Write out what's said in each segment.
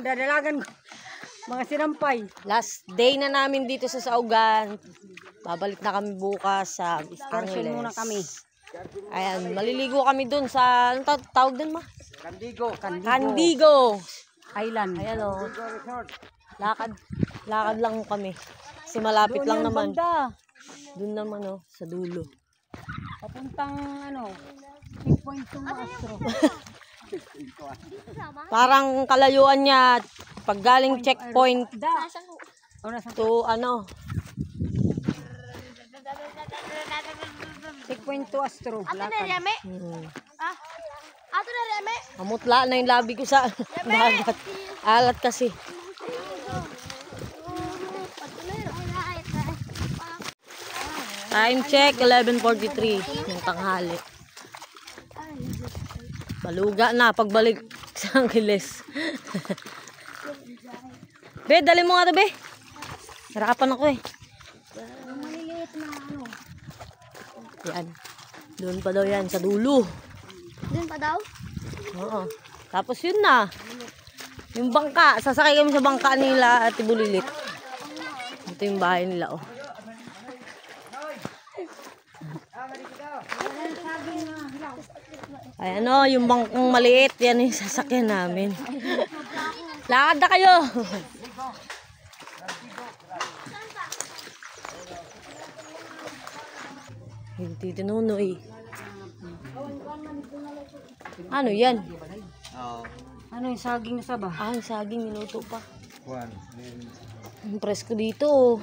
dadalagan ko. Mga sinampay. Last day na namin dito sa Saugan. Babalik na kami bukas sa Excursion muna kami. Ayan, maliligo kami dun sa, anong tawag dun ma? Candigo Island. Ayan o. Lakad lang kami. Kasi malapit Doon lang yan, naman. banda. Doon naman o, sa dulo. Papuntang ano, 6.2 Astro. Parang kalayuan niya pag galing checkpoint to ano. 6.2 Astro. Mamutla na yung labi ko sa dagat. Alat kasi. Time check, 11:43 ng tanghali. Baluga na pagbalik sa Angeles. Be, dali mo nga to, be. Narapan ako eh. Yan. Doon pa daw yan, sa dulo. Doon pa daw? Oo. Tapos yun na. Yung bangka. Sasakay kami sa bangka nila at Ibulilit. Ito yung bahay nila, oh. Ay, ano, yung bangkang maliit. Yan yung sasakyan namin. Lakad na kayo. Hindi tinunoy. Ano yan? Ano yung saging na saba? Ah, yung saging niluto pa. Ang presko dito.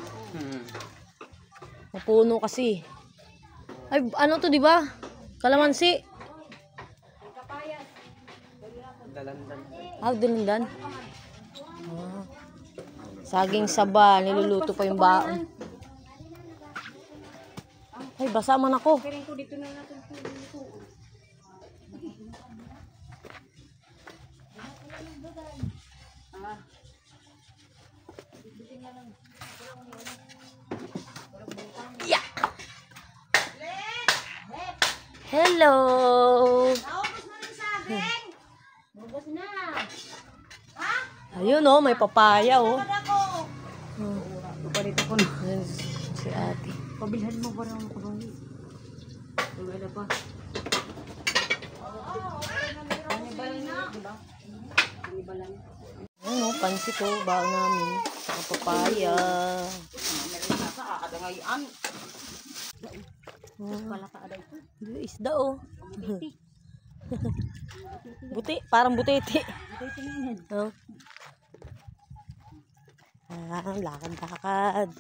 Mapuno kasi. Ay, ano to, di ba? Kalamansi. Ah, dalandan. Ah. Saging saba, niluluto pa yung baon. Ay, basa man ako. Yeah. Hello. Ayun oh, may papaya oh. Palit ako na. Ayun, si ate. Pabilhan mo ba ng kulungi? Wala pa. Ayun oh, pansit oh, baon namin. Saka papaya. Isda oh. Buti, parang butete. Oh. Ah, lakad-lakad.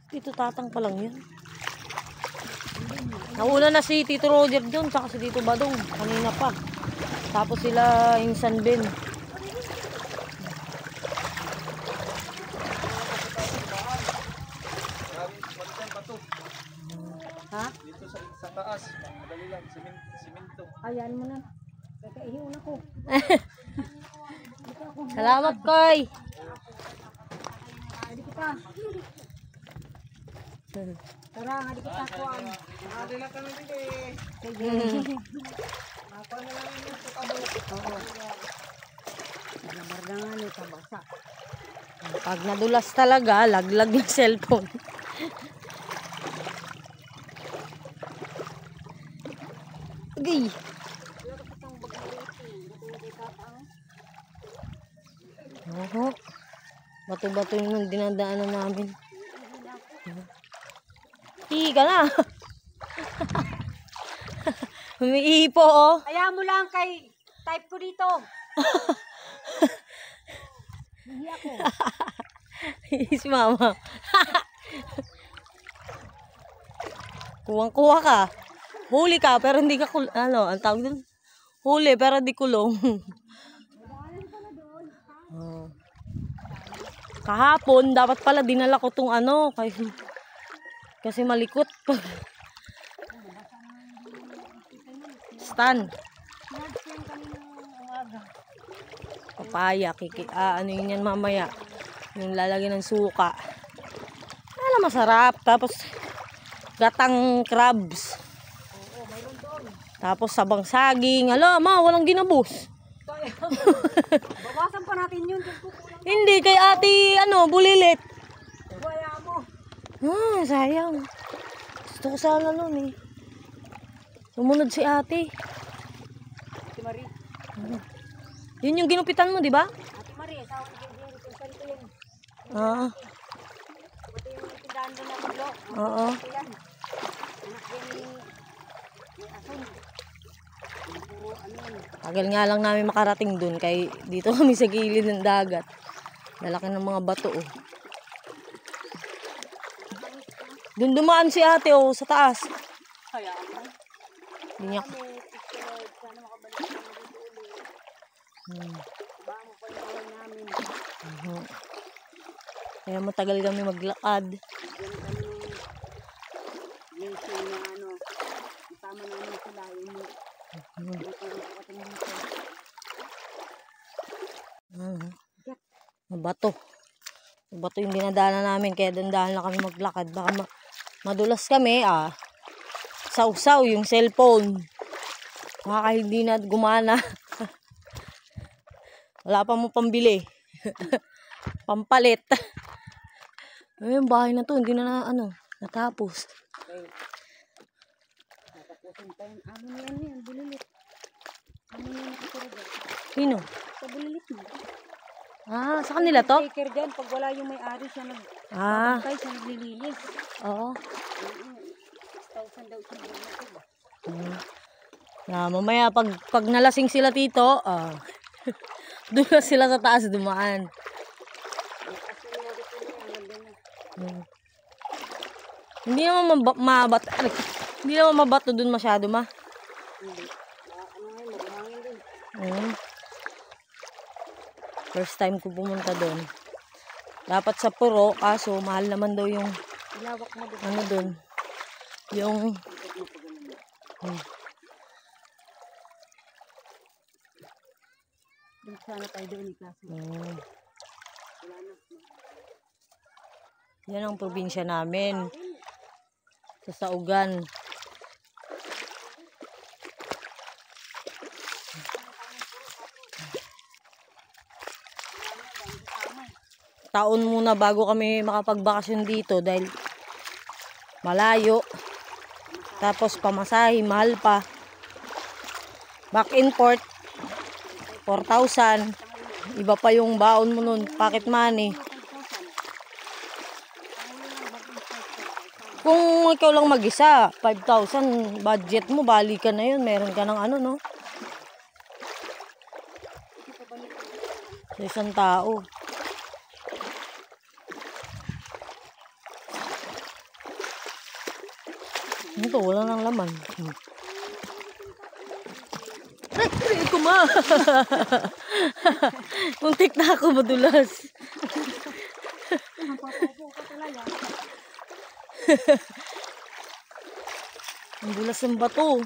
Dito tatang pa lang yun. Nauna na si Tito Roger dun, saka si Tito Badong. Kanina pa. Tapos sila Insan Ben. Ha? Dito sa taas, madali lang, simento. Ayan mo na. Kakaihon ako. Salamat, Koy. Hindi kita. Tara, hindi kita kuhan. Hindi na kami dito eh. Sige. Ako na lang yung tukabo. Oo. Nabardangan ito, basa. Pag nadulas talaga, laglag yung cellphone. Okay. Oho. Bato-bato yung dinadaanan namin. Higa na. Humiipo oh. Kaya mo lang kay type ko dito. Hindi ako. Si mama. Kuwang-kuha ka. Huli ka pero hindi ka ano, ang tawag doon? Huli pero di kulong. Oh. Kahapon dapat pala dinala ko tong ano kasi malikot. Stan. Papaya, ano yun yan mamaya. Yung lalagyan ng suka. Alam, masarap. Tapos gatang crabs. Tapos sabang saging. Alam, walang ginabos. Bawasan Hindi, kay ate, bulilit. Sayang. Gusto ko sana nun eh. Sumunod si ate. Ate Marie. Yun yung ginupitan mo, di ba? Ate Marie, asawa ni Jerry. Kung saan ko yun. Oo. Buti yung tindahan doon na kulo. Oo. Yan. Anak yan ni Asun. Puro ano yan. Tagal nga lang namin makarating dun. Kay dito kami sa gilid ng dagat. Lalaki ng mga bato oh. Dun dumaan si ate oh, sa taas. Kaya ano? Hindi niya. Sana makabalik na dito ulit. Baka mo pa yung namin. Kaya matagal kami maglakad. Diyan kami mention na ano. Isama namin sila yung dito yung dito. Mabato. Mabato yung dinadaanan namin. Kaya dandahan lang kami maglakad. Baka madulas kami Sausaw yung cellphone. Baka hindi na gumana. Wala pa mo pambili. Pampalit. Yung bahay na to, hindi na natapos. Okay. Natapusin pa yun. Ano yan, bulilit. Ano yan nakatira dyan? Sino? Sa bulilit mo. Sa kanila to? Taker dyan, pag wala yung may-ari siya Ah, siya naglilinis. oo. 6,000 daw siya bulilit. Mamaya pag nalasing sila tito, doon na sila sa taas dumaan. Hindi naman hindi naman mabato doon masyado Hindi. Ano ngayon, maghangin din. First time ko pumunta doon. Dapat sa Puro, kaso mahal naman daw yung Ilawak mo doon. doon. Yung Doon sana tayo doon ni klase. Wala na. yan ang probinsya namin. Sa Saugan. Taon muna bago kami makapagbakasyon dito dahil malayo. Tapos pamasahe, mahal pa. Back and forth, 4,000. Iba pa yung baon mo nun, pocket money. Kung ikaw lang mag-isa, 5,000 budget mo, bali ka na yun. Meron ka ng no? Sa isang tao. Ito, wala nang laman. Ay, kuma! Muntik na ako madulas. Ang dulas ng bato.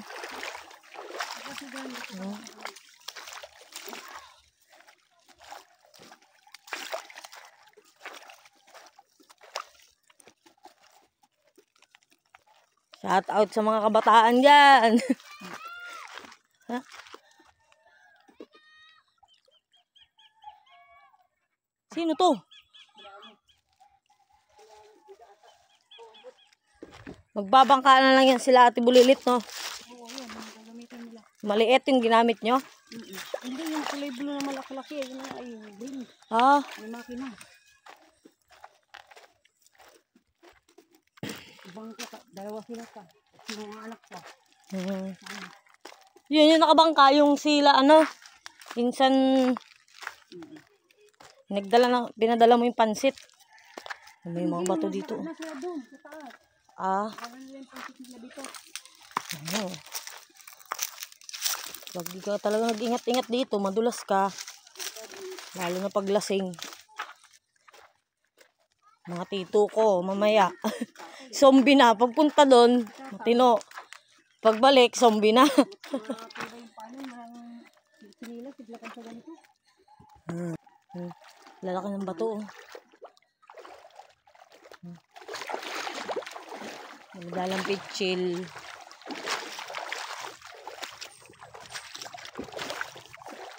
Shout out sa mga kabataan dyan. Ha? Sino to? Magbabangka na lang yan sila Ate Bulilit, no? Oo, yan. Gagamitin nila. Maliit yung ginamit nyo? Hindi yung kulay blue na malaki-laki. Yun na ay green. May makina. Ibang dalawa sila pa. Yung mga anak pa. Yun yung nakabangka, yung sila, minsan, pinadala mo yung pansit. May mga bato dito. Na sila doon, sa taas. Parang nila yung pansit nila dito. Pag di ka talaga nag-ingat-ingat dito, madulas ka. Lalo na paglasing. Mga tito ko, mamaya. Zombie na. Pagpunta doon, matino. Pagbalik, zombie na. Lalaki ng bato. Nagdalang pitchil.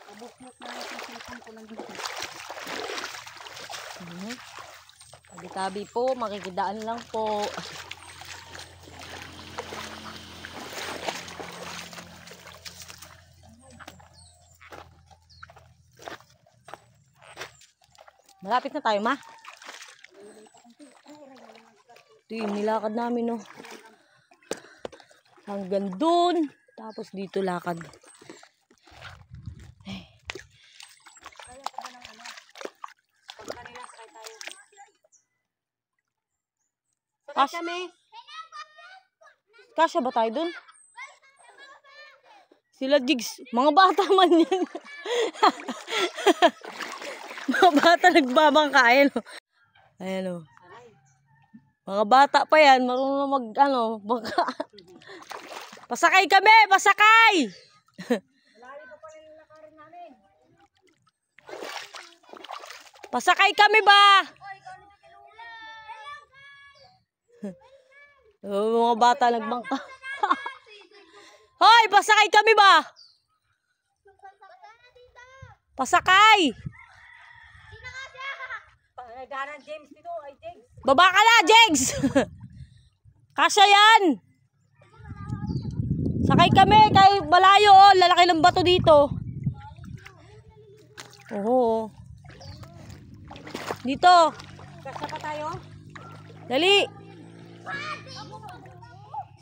Abukmok na yung cellphone ko nandito. Tabi-tabi po, makikidaan lang po. Malapit na tayo, ma. Ito yung nilakad namin, no. Hanggang dun. Tapos dito lakad. Ay. Kasya ba tayo dun? Sila Jigs. Mga bata man yan. Mga bata nagbabangkain. Ayan o. Mga bata pa yan. Marunong na mag, bangka. Pasakay kami! Pasakay! Pasakay kami ba? Mga bata nagbangka. Hoy! Pasakay kami ba? Pasakay! Baba ka na, Jegs! Kasya yan! Sakay kami kay malayo, oh. Lalaki ng bato dito. Oo. Dito. Kasya pa tayo? Dali.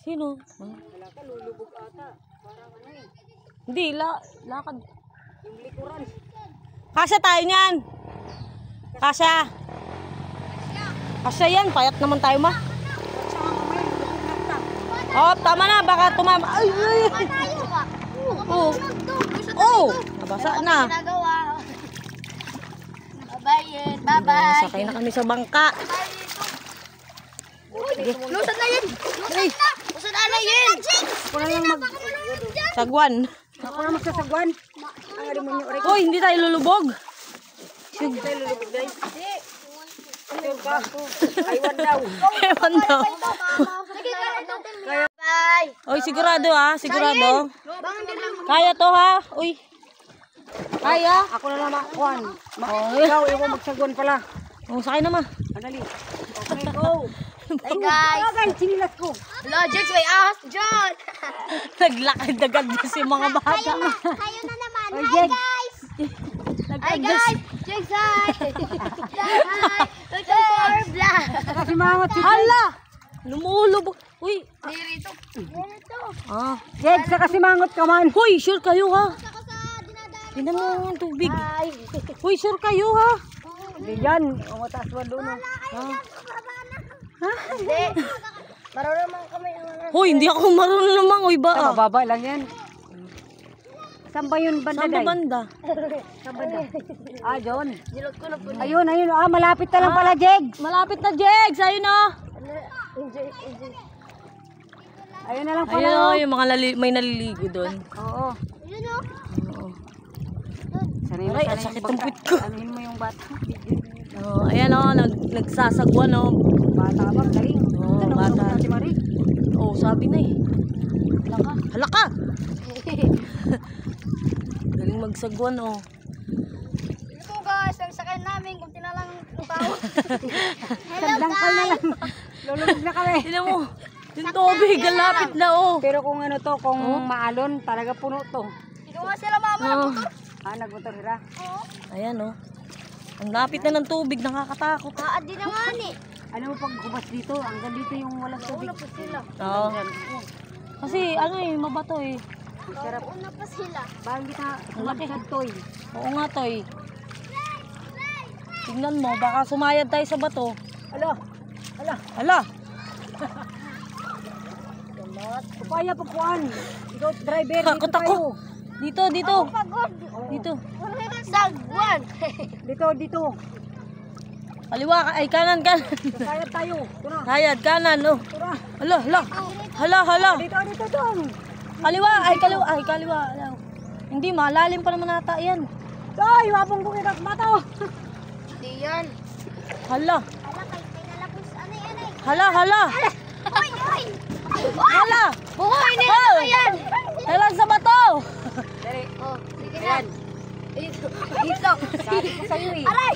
Sino? Wala ka, lulubog ata. Parang ano eh. Hindi, lakad. Yung likuran. Kasya tayo niyan. Kasya. Kasya yan, payat naman tayo, ma. Oh, tama na, baka tumama. Ay, ay. Oh. Oh, nabasa na. Bye-bye. Bye-bye. Sakay na kami sa bangka. Lusot na yan. Lusot na. Lusot na yan. Ako na lang Sagwan. Ako na magsasagwan. Ang ari mo niyo. Hoy, hindi tayo lulubog. Hindi tayo lulubog guys. Sure ka? Aywan daw. Ewan daw. Bye. Oy, sigurado ha, sigurado. Kaya to ha. Uy. Kaya? Ako na lang makuhan. Ikaw, iwan magsagwan pala. Oh, sakay na, ma. Madali. Okay, go. Hey guys. Agan, sinilas ko. Logic, may ahas dyan. Naglakad-dagad na si mga bata. Kayo na naman. Oy, Hi Jeg. guys. Hi Nagkad guys. Jags, hi. Hi. Welcome to our vlog. Kasi mangot si Hala! Lumulubog. Uy. Dito. Dito. Ah. Jeg, sa kasi mangot ka man. Hoy, sure kayo ha. Ako sa dinadaan. Tingnan mo ang tubig. Ay. Hoy, sure kayo ha. Hindi yan. Umataas mo doon. Hindi. Marunong naman kami ang mga. Hoy, hindi ako marunong namang. Uy, ba? Sa mababa lang yan. Saan ba yun banda Saan ba day? banda? Saan banda? Ah, John. Nilot ko na po. Ayun, ayun. Ah, malapit na lang pala, Jeg. Malapit na, Jegs. Ayun o. Enjoy. Ayun na lang pala. Ayun o, yung mga may naliligo doon. Oo. Yun o. Oo. Sanay na Aray, sanay ang sakit yung ng bangka. puwit ko. Anuhin mo yung bata. Oh, ayan o, nagsasagwan o. Bata ba? Galing. Oo, Ito, bata. nakulong na si Marie. Oh, sabi na eh. Halaka. Halaka! Galing magsagwan oh. Ito guys, ang sakay namin kung tinalang ng tao. Sandangkal na lang. Lulubog na kami. Tignan mo, yung tubig, ang lapit na oh. Pero kung ano to, kung maalon, talaga puno to. Ito nga sila mama na Oh. motor. Ah, nagmotor sila. Oo. Ayan oh. Ang lapit na ng tubig, nakakatakot. Maad din na nga ni. Alam mo pag gumas dito, hanggang dito yung walang tubig. Una pa sila. Oo. Kasi ano eh, mabato eh. Masarap. Una pa sila. Bakit kita kumagsad to eh. Oo nga to eh. Tingnan mo, baka sumayad tayo sa bato. Alo, alo. Hala! Upaya pagkuhan. Ikaw driver, dito Takot ako. tayo. Dito, dito. Pagod. Dito. Sagwan. Dito. Kaliwa, ay kanan, kanan. Sayad tayo. Tuna, Hayad, kanan oh. tuna. Hala, hala. Hala, hala. Dito dong. Kaliwa, ay kaliwa, ay kaliwa. Hindi, malalim pa naman ata yan. Ay, wapong ko kita mata. Hindi yan. Hala, Ala, kay pinalapos. Anay. hala, hala. Hoy, hoy. Hala. Buhoy na Oh! yan. Hala sa bato. Dali. Oh, sige na. Dito. Sabi ko sa'yo eh. Aray.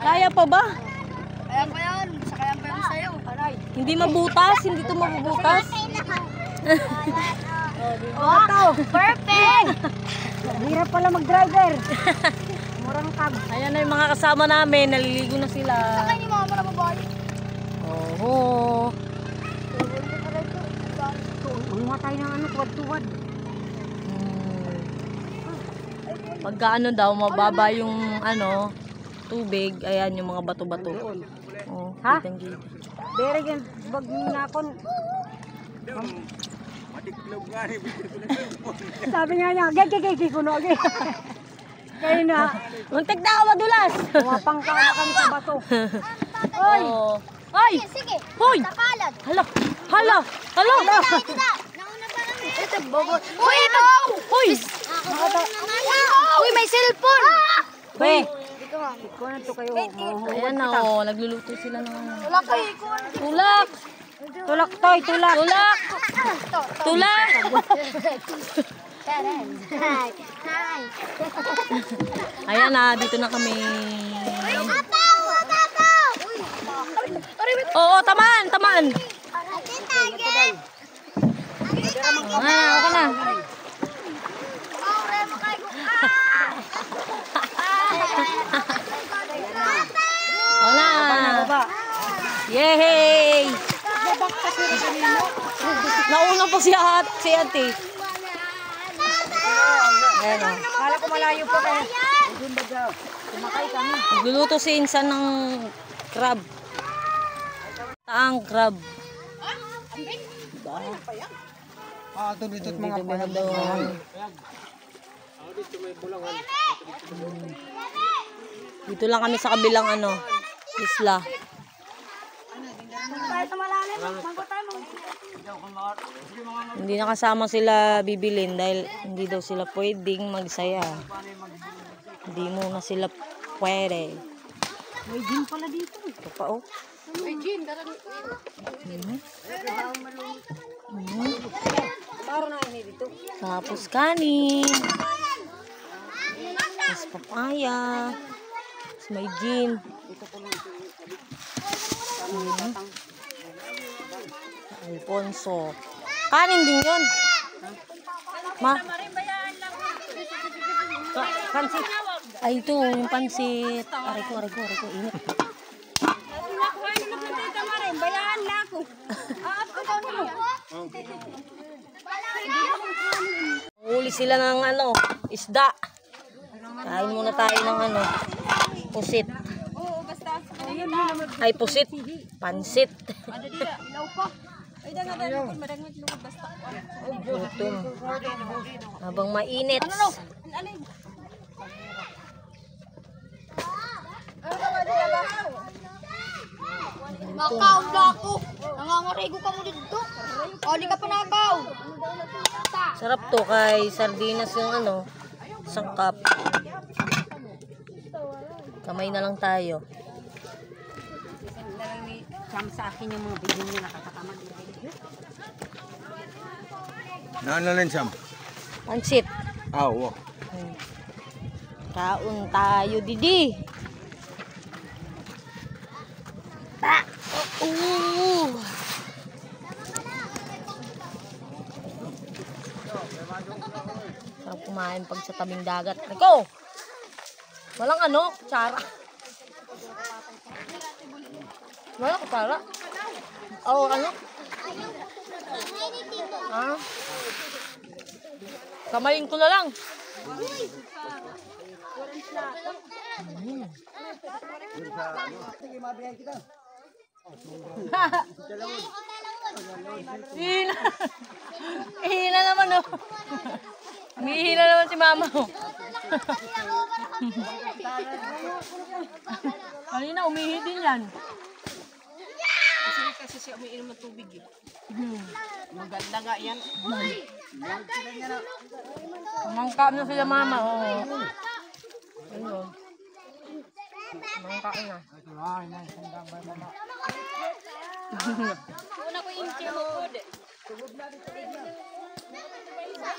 Kaya pa ba? Kaya pa yan. Kaya pa yan sa'yo. Hindi mabutas, hindi to mabubutas. Wow! Perfect! Hirap pala mag-driver. Murang kab. Ayan na yung mga kasama namin, naliligo na sila. Sakay ni mama na babae. Oo. Umuha tayo ng ano, tuwad-tuwad. Pagka ano daw, mababa yung ano, tubig, ayan yung mga bato-bato. Oh, Ha? kitang-kita. Dere yung bag niya kon. Matiklog nga rin. Sabi nga niya, gay kuno gay. Kayo na, Muntik na ako madulas. pumapang ka na kami sa bato. Oy! Oy! Sige. Hoy! Takalad. Hala! Hala! Hala! Nauna pa kami. Ito, bobo. Uy, ito! Hoy! Uy, may cellphone! Be, ikaw na to kayo. Ayan na oh, nagluluto sila ng ano. Wala kayo. Tulak! Tulak toy, tulak. Tulak! Tulak! Hi. Hi. Ayan na, dito na kami. Apaw! Apaw! Uy. Oo, tamaan! Tamaan! Target! Ah, okay na. Wala! Yay! Nauna pa si ate. Ayan o. Kala ko malayo pa kayo. Kumakay kami. Nagluluto si Insan ng crab. Taang crab. Ito dito Dito binadong. Dito lang kami sa kabilang ano, isla. Tayo sa malalim, mangko tayo. Hindi na kasama sila bibilin dahil hindi daw sila pwedeng magsaya. Hindi muna sila pwede. May gin pala dito. Ito pa oh. May gin, darang. Taro na ini dito. Tapos kanin. Tapos papaya. Tapos may gin. Alfonso. Kanin din yun. Ma? Pansit. Ay, ito. Yung pansit. Aray ko. Init. Bayaan na ako. Uli sila ng ano, isda. Kain muna tayo ng ano, pusit. Ay, pusit. Pansit. Gutom. Habang mainit. Nakaw na ako. Nangangarigo ka mo dito. O, di ka pa nakaw. Sarap to kay sardinas yung ano, sangkap. Kamay na lang tayo. Sam sa akin yung mga bigyan niya nakakatamad. Naan Sam? Pansit. Oo. Kaon tayo, Didi. Sarap kumain pag sa tabing dagat. Iko! Walang ano, kutsara. Walang kutsara. Oo, ano? Ah? Kamayin ko na lang. Hina. Hina naman oh. Hina naman si mama oh. Kanina umihi din yan. Kasi siya umiinom ng tubig eh. Maganda nga yan. Mangka na sila mama oh. Ayun. Mangka na.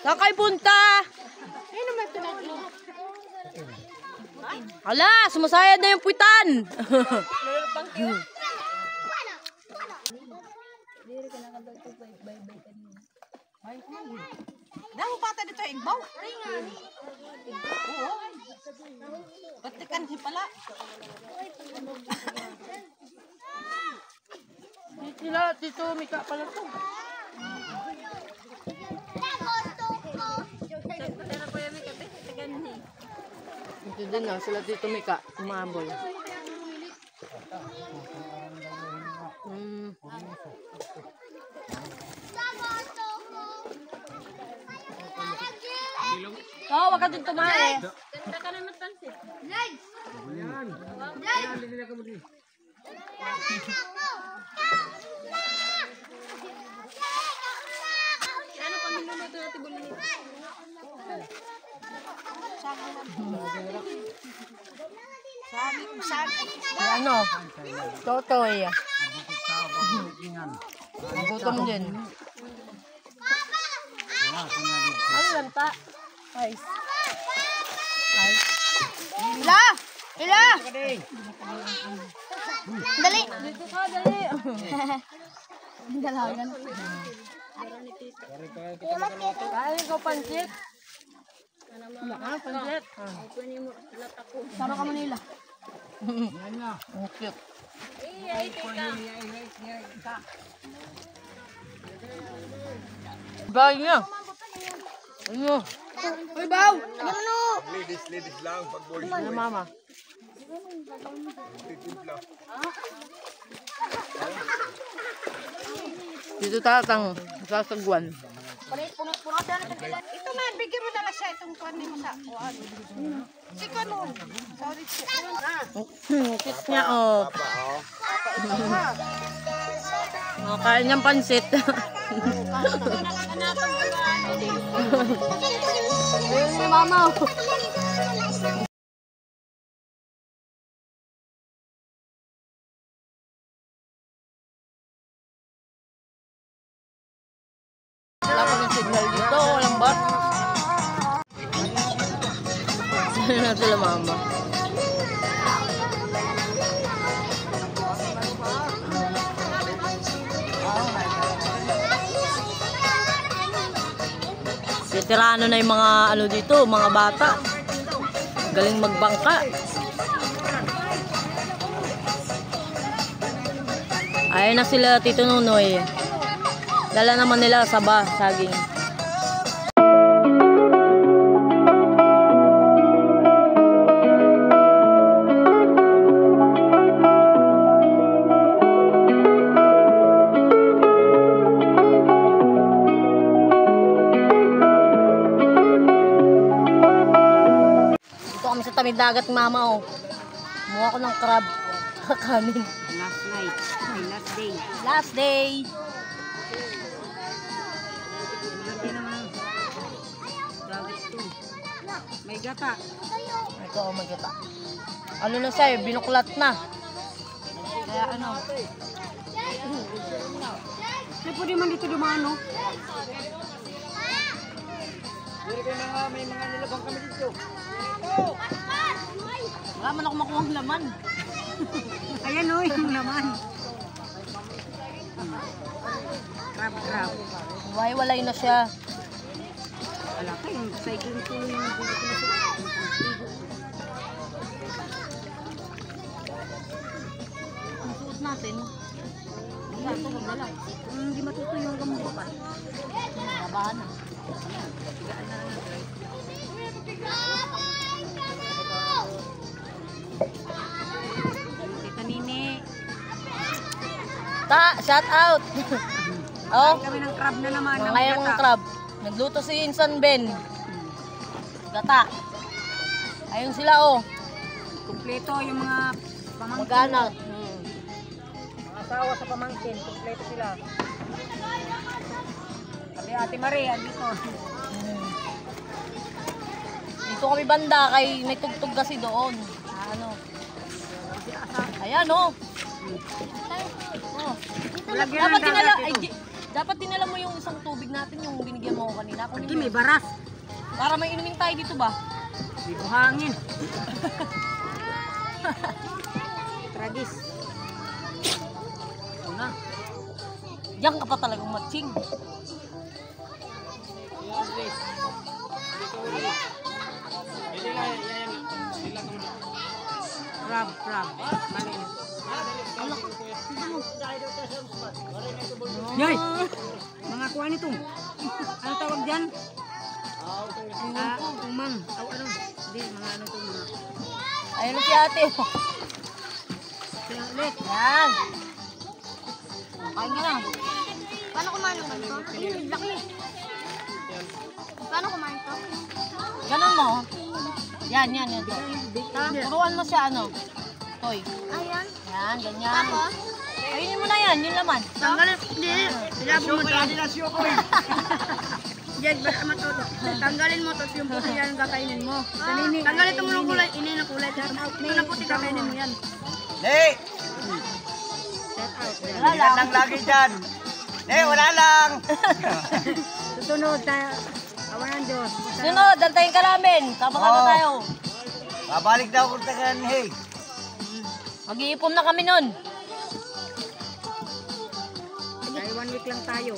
Saan kayo punta? Ala, sumasayad na yung puwitan. Dahil pata dito yung igbaw. Oo. Batikan si pala. Sila, Tito Mika pala to. Ito din na, sila Tito Mika, umabol. Oh, wag ka din tumae. Ganda ka naman pansit. Ano pa niluluto natin bulan nito? Ano? Totoy. Gutom din. Ano lang ta? Ice. Ice. Ila! Ila! Dali! Dito ka, dali. Dalagan. Kain ko pansit. Ah, pansit. Sama ka Manila. Ang cute. Bahay niya. Ano? Uy, Baw! Ano? Ladies lang, pag boys. Ano, mama? Dito tatang sasagwan. Puno siya na tagila. Ito na, bigyan mo na lang siya itong kuwan mo sa kuwan. Si Kano. Sorry siya. Cute niya, oh. Oh, kain niyang pansit. Ayun si mama, oh. Wala pa ng signal dito, walang bus. Saan na sila mama? Veterano na yung mga ano dito, mga bata. Galing magbangka. Ayun na sila Tito Nunoy. Dala naman nila saba, saging. Dito kami sa tamid dagat, mama, oh. Kumuha ko ng crab. Kakanin. Last night. Last day. Last day. May gata. Ito, oh, magkita. Ano na sa'yo? Binuklat na. Kaya ano? Hindi pwede man dito dumano. May mga nilabang kami dito. Wala man ako makuha ng laman. Ayan o, yung naman. Crab. Walay na siya. Wala ka yung cycling ko yung bulit ko na sa Ang suot natin. Ito, magdala. hindi matuto yung gambo pa. Babahan na. Tigaan na lang ang drive. Tita Nini. Ta, shout out. Oh, Kami ng crab na naman. ng ngayon gata. crab. Nagluto si Insan Ben. Gata. Ayun sila, oh. Kumpleto yung mga pamangkin. Mag-anak. Mga asawa sa pamangkin. Kumpleto sila. Sabi Ate Maria, dito. Dito kami banda kay may tugtog kasi doon. Ano? Ayan, oh. Oh. Lagyan Dapat ng dinala, dagat ay, ito. dapat dinala mo yung isang tubig natin, yung binigyan mo ko kanina. Kunin Hindi, mo may yun. baras. Para may inumin tayo dito ba? Hindi ko hangin. Tragis. Una. Diyan ka pa talagang matching. Crab. Maliit. Yoy! Mga kuha nito. Ano tawag dyan? Umang. Ano? Hindi, mga ano ito. Ayun si ate. Kaya ulit. Yan. Kain ka na. Paano kumain ng ganito? Ayun, laki. Paano kumain to? Ganun mo. Yan. Turuan mo siya ano. Toy. Ayan. Yan, ganyan. Tapos? Ayunin mo na yan, yung laman. Tanggalin. Hindi. Ilabo mo to. Jag, baka matoto. Tanggalin mo to yung puti yan ang kakainin mo. Tanggalin ito mo ng kulay. Ini na kulay. Ito na puti kakainin mo yan. Hey! Wala lang. Lang lagi dyan. Hey, wala lang. Susunod tayo. Awanan Diyos. Sunod, dantayin ka namin. Sama-sama Oo. tayo. Babalik daw kung tagan, hey. Mag-iipon na kami nun. Ay, 1 week lang tayo.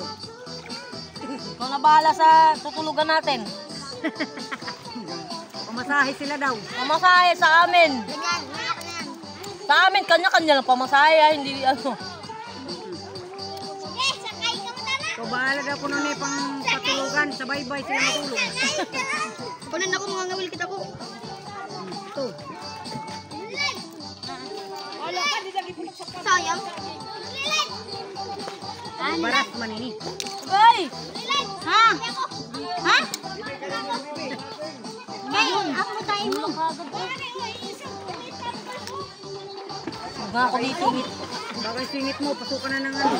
Ikaw na bahala sa tutulugan natin. Pamasahe sila daw. Pamasahe sa amin. Ganyan. Malaki na yan. Sa amin, kanya-kanya lang pamasahe. Hindi ano. Eh, sakay ka mo tala. So, bahala daw ko nun pang patulugan. Sabay-bay sila matulog. Kunin ako, mga ngawil kita ko. Ito. Sayang. Baras man ini. Ay! Ha? Ha? Ngayon, ako tayo mo. Huwag ako dito. Bagay singit mo, pasukan na ng ano.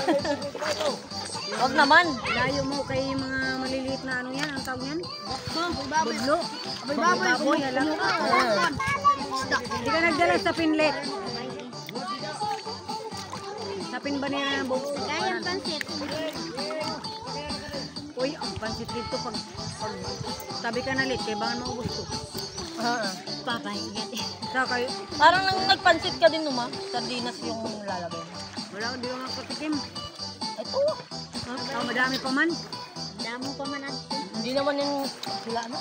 Huwag naman. Layo mo kay mga maliliit na ano yan. Ang tawag yan? Baboy. Budlo. Baboy. Alam. Hindi ka nagdala sa pinlet. Sa pinbanera ng buko. Kaya pansit. Uy, ang pansit dito pag tabi ka na lit, kaya bangan maubos ko. Papay, gati. Sa kayo, Parang nang nagpansit ka din numa. Sardinas yung lalagay mo. wala ko, di ko nakatikim. Ito. Madami pa man. Damo pa man natin. Hindi naman yung sila ano.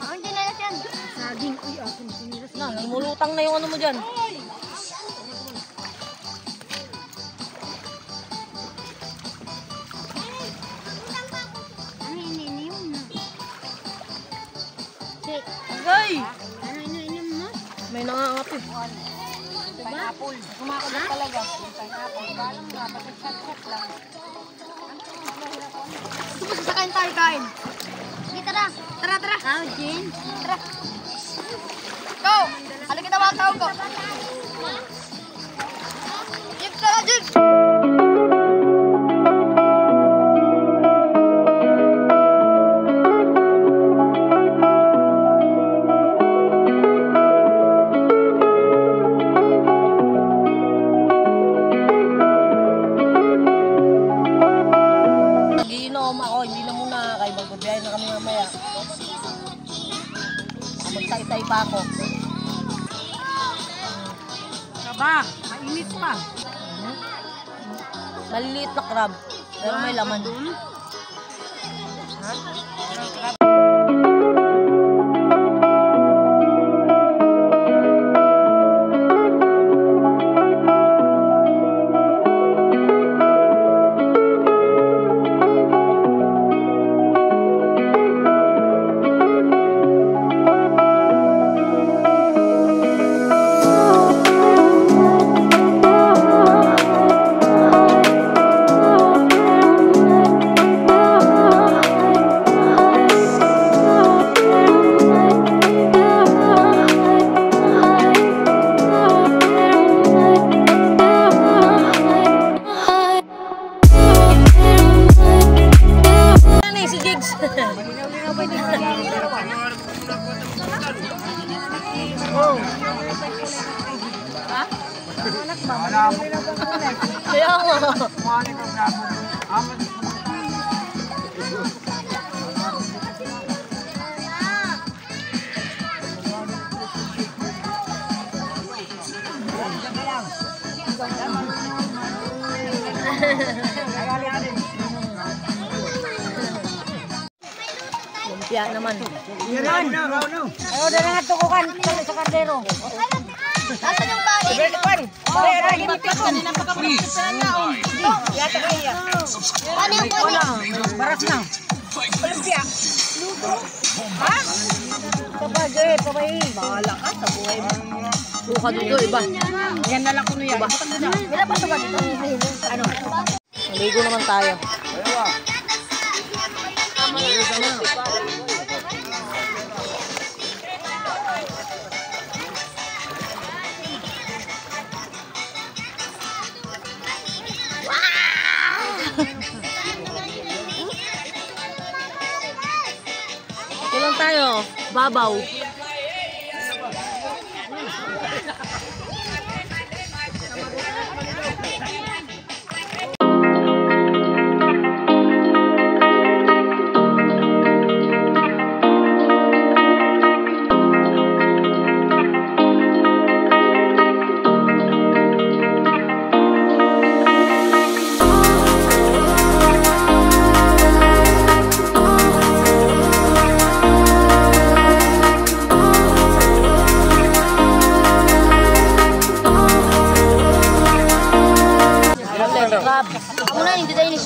Ang dinalas yan. Saging, uy, akin sinilas. Na, namulutang na yung ano mo dyan. Ano iniinom mo? Agay! Ano iniinom mo? May nangangat eh. Pineapple. Kumakagat talaga. Tapos sasakain tayo kain. Sige, tara. Tara. Ah, Jane. Tara. Go! Halika kita mga tao ko. Jig, tara, Jig! Nagiinom ako, hindi na muna. Kaya magbabiyahin na kami mamaya. Magsay-say pa ako. Kaba, mainit pa. Maliliit na crab. Pero may laman. Ano eh, si Jigs? Kaya nga. Lumpia naman. Ayaw na nga tukukan sa kardero. Nasaan yung kanin? Ano yung kanin? Baras na. Lumpia. Ha? Sabagay, sabay. Bahala ka sa buhay mo. Suka dito, iba. Yan na lang kuno yan. Wala pa suka dito. Ano? Maligo naman tayo. Ilan tayo? Babaw. Muna, hindi tayo ni.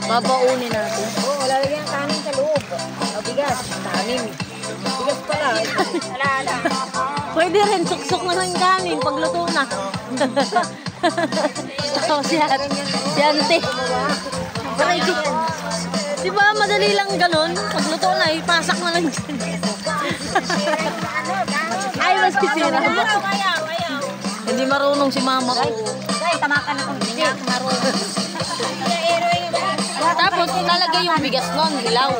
Babaunin natin. Oo, lalagyan ng kanin sa loob. O, bigas. Kanin. Bigas pala. Ala. Pwede rin, suksok na ng kanin pagluto na. So, si Ante. Di ba madali lang ganun? Pagluto na, ipasak na lang dyan. Ay, mas kisira ba? Hindi marunong si mama ko. Ay, tamakan ako. Hindi ako marunong. Tapos, lalagay yung bigas nun, hilaw.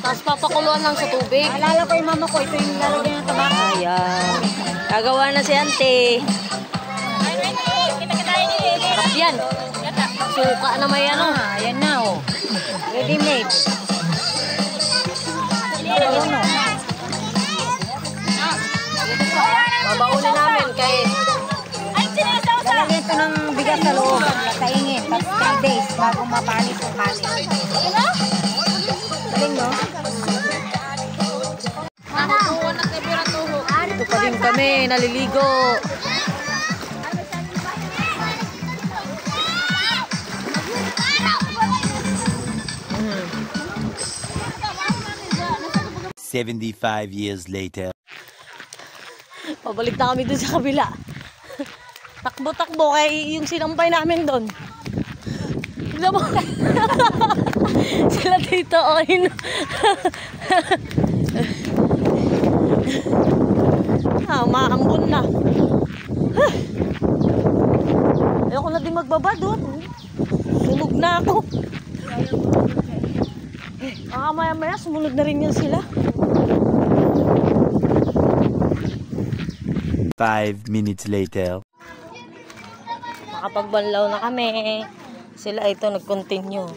Tapos, papakuluan lang sa tubig. Alala ko yung mama ko, ito yung lalagyan ng tabaka. Ayan. Gagawa na si Ante. Sarap yan. Suka na may ano. Ayan na, oh. Ready made. Babaunin namin kay... Lalagyan ito ng bigas sa loob. Kaingin. Tapos 10 days bago mapanis yung kanin. Galing, no? Dito pa rin kami, naliligo. Mm. 75 years later. Pabalik na kami dun sa kabila. Takbo-takbo kay yung sinampay namin doon. Tignan mo. Sila dito, okay na. Maambon na. Ayoko na din magbaba doon. Sunog na ako. Maya-maya, sumunod na rin yan sila. 5 minutes later. Nakapagbanlaw na kami. Sila ito nag-continue.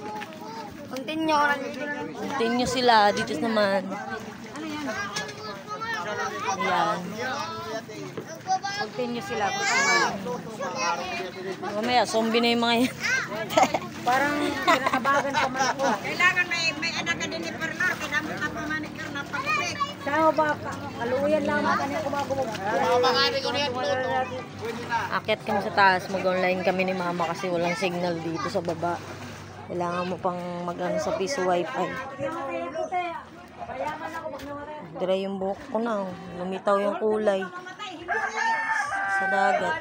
Continue sila. Dito naman. Ayan. Continue sila. Mamaya, zombie na yung mga yan. Parang kinakabagan pa man ako. Kailangan may anak ka din ni Pernar, kinamot na pamanikar na pagkakit. Saan ba? Kaluyan lang ang kanina kumagumog. Akit kami sa taas. Mag-online kami ni mama kasi walang signal dito sa baba. Kailangan mo pang mag-ano sa piso wifi. Dry yung buhok ko na. Lumitaw yung kulay. Sa dagat.